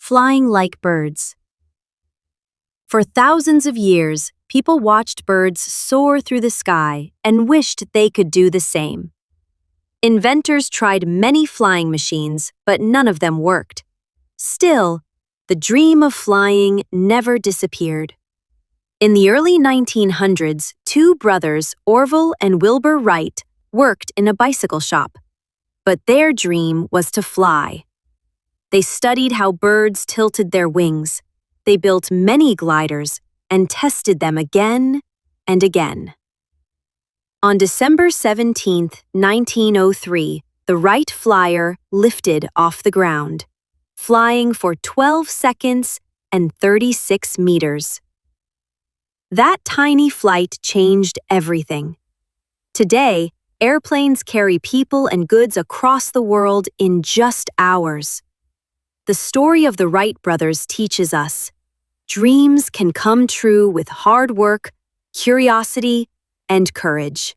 Flying like birds. For thousands of years, people watched birds soar through the sky and wished they could do the same. Inventors tried many flying machines, but none of them worked. Still, the dream of flying never disappeared. In the early 1900s, two brothers, Orville and Wilbur Wright, worked in a bicycle shop. But their dream was to fly. They studied how birds tilted their wings. They built many gliders and tested them again and again. On December 17, 1903, the Wright Flyer lifted off the ground, flying for 12 seconds and 36 meters. That tiny flight changed everything. Today, airplanes carry people and goods across the world in just hours. The story of the Wright brothers teaches us, dreams can come true with hard work, curiosity, and courage.